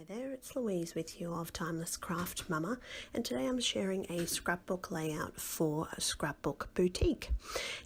Hi there, it's Louise with you of Timeless Craft Mama, and today I'm sharing a scrapbook layout for Scrapbook Boutique.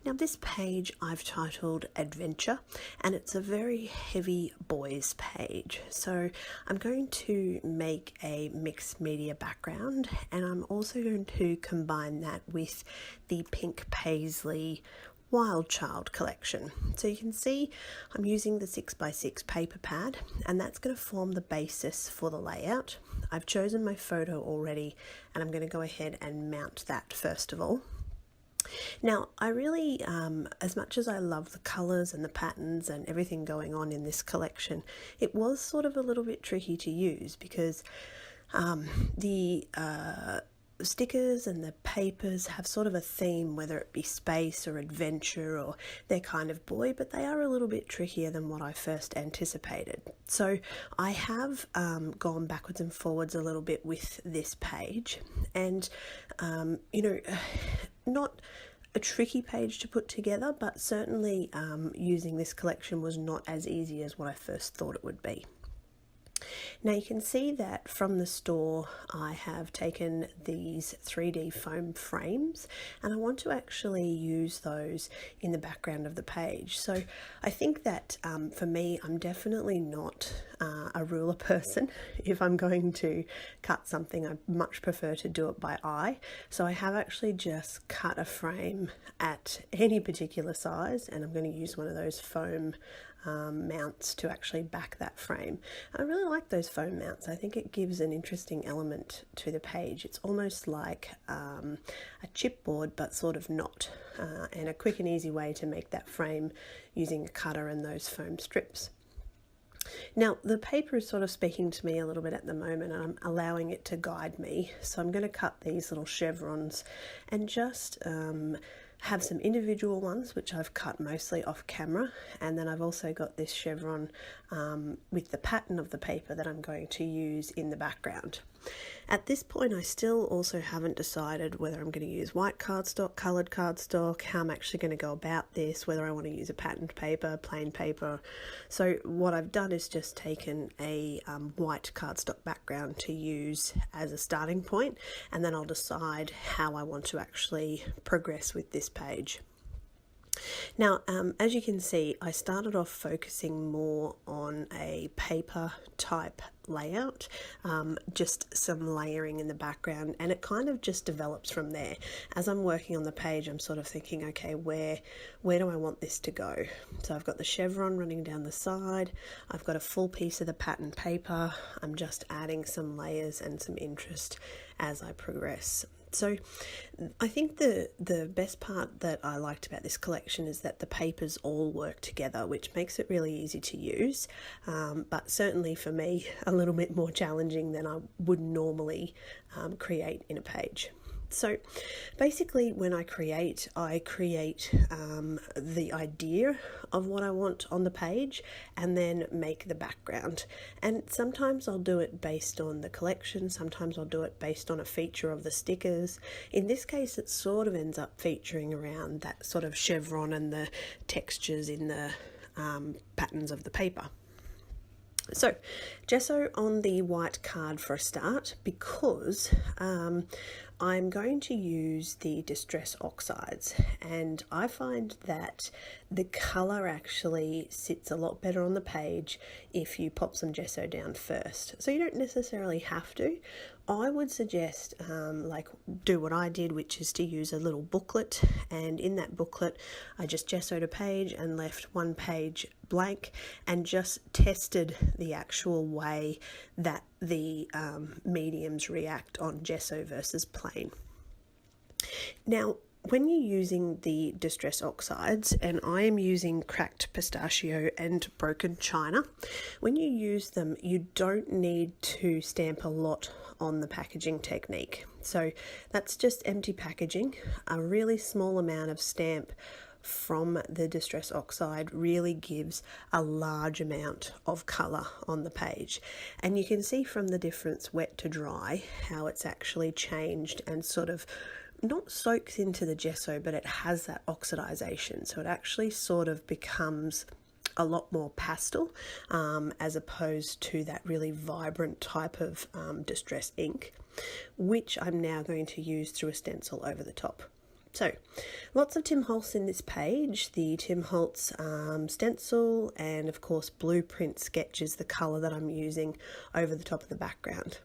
Now this page I've titled Adventure, and it's a very heavy boys page. So I'm going to make a mixed media background, and I'm also going to combine that with the Pink Paislee Wild Child collection. So you can see I'm using the 6x6 paper pad, and that's going to form the basis for the layout. I've chosen my photo already, and I'm going to go ahead and mount that first of all. Now I really, as much as I love the colours and the patterns and everything going on in this collection, it was sort of a little bit tricky to use because the stickers and the papers have sort of a theme, whether it be space or adventure, or they're kind of boy, but they are a little bit trickier than what I first anticipated. So I have gone backwards and forwards a little bit with this page, and not a tricky page to put together, but certainly using this collection was not as easy as what I first thought it would be. Now you can see that from the store I have taken these 3D foam frames, and I want to actually use those in the background of the page. So I think that for me, I'm definitely not a ruler person. If I'm going to cut something, I much prefer to do it by eye. So I have actually just cut a frame at any particular size, and I'm going to use one of those foam mounts to actually back that frame. I really like those foam mounts. I think it gives an interesting element to the page. It's almost like a chipboard, but sort of not, and a quick and easy way to make that frame using a cutter and those foam strips. Now the paper is sort of speaking to me a little bit at the moment, and I'm allowing it to guide me. So I'm going to cut these little chevrons and just have some individual ones which I've cut mostly off camera, and then I've also got this chevron with the pattern of the paper that I'm going to use in the background. At this point I still also haven't decided whether I'm going to use white cardstock, coloured cardstock, how I'm actually going to go about this, whether I want to use a patterned paper, plain paper. So what I've done is just taken a white cardstock background to use as a starting point, and then I'll decide how I want to actually progress with this page. Now, as you can see, I started off focusing more on a paper type layout, just some layering in the background, and it kind of just develops from there. As I'm working on the page, I'm sort of thinking, okay, where do I want this to go? So I've got the chevron running down the side, I've got a full piece of the pattern paper, I'm just adding some layers and some interest as I progress. So I think the best part that I liked about this collection is that the papers all work together, which makes it really easy to use, but certainly for me a little bit more challenging than I would normally create in a page. So basically when I create the idea of what I want on the page and then make the background. And sometimes I'll do it based on the collection, sometimes I'll do it based on a feature of the stickers. In this case it sort of ends up featuring around that sort of chevron and the textures in the patterns of the paper. So gesso on the white card for a start, because I'm going to use the Distress oxides, and I find that the colour actually sits a lot better on the page if you pop some gesso down first. So you don't necessarily have to. I would suggest do what I did, which is to use a little booklet, and in that booklet I just gessoed a page and left one page blank and just tested the actual way that the mediums react on gesso versus plain. Now when you're using the Distress oxides, and I am using cracked pistachio and broken china, when you use them you don't need to stamp a lot on the packaging technique. So that's just empty packaging. A really small amount of stamp from the Distress oxide really gives a large amount of colour on the page, and you can see from the difference wet to dry how it's actually changed and sort of not soaks into the gesso, but it has that oxidization, so it actually sort of becomes a lot more pastel as opposed to that really vibrant type of distress ink, which I'm now going to use through a stencil over the top. So, lots of Tim Holtz in this page, the Tim Holtz stencil, and of course blueprint sketch is the colour that I'm using over the top of the background.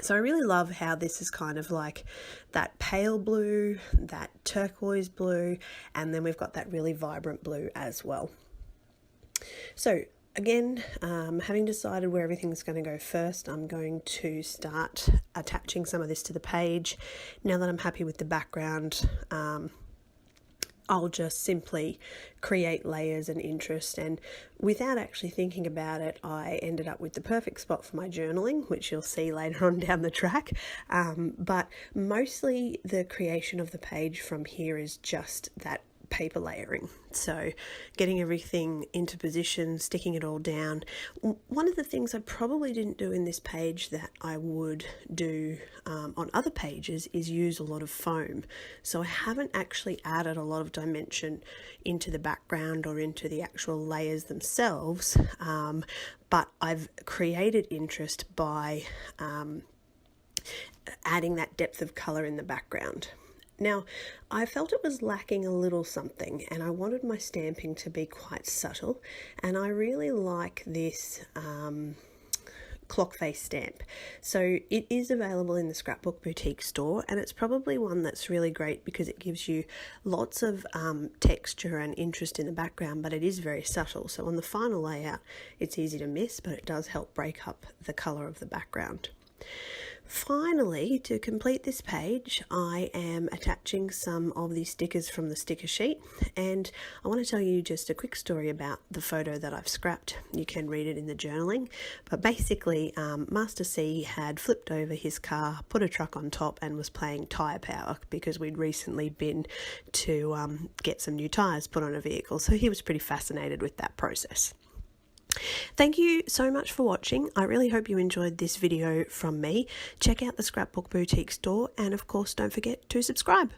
So I really love how this is kind of like that pale blue, that turquoise blue, and then we've got that really vibrant blue as well. So again, having decided where everything's going to go first, I'm going to start attaching some of this to the page. Now that I'm happy with the background, I'll just simply create layers and interest, and without actually thinking about it, I ended up with the perfect spot for my journaling, which you'll see later on down the track. But mostly the creation of the page from here is just that paper layering. So getting everything into position, sticking it all down. One of the things I probably didn't do in this page that I would do on other pages is use a lot of foam. So I haven't actually added a lot of dimension into the background or into the actual layers themselves, but I've created interest by adding that depth of colour in the background. Now, I felt it was lacking a little something, and I wanted my stamping to be quite subtle, and I really like this clock face stamp. So it is available in the Scrapbook Boutique store, and it's probably one that's really great because it gives you lots of texture and interest in the background, but it is very subtle. So on the final layout, it's easy to miss, but it does help break up the colour of the background. Finally, to complete this page, I am attaching some of the stickers from the sticker sheet, and I want to tell you just a quick story about the photo that I've scrapped. You can read it in the journaling, but basically Master C had flipped over his car, put a truck on top, and was playing tyre power because we'd recently been to get some new tyres put on a vehicle, so he was pretty fascinated with that process. Thank you so much for watching. I really hope you enjoyed this video from me. Check out the Scrapbook Boutique store, and of course don't forget to subscribe.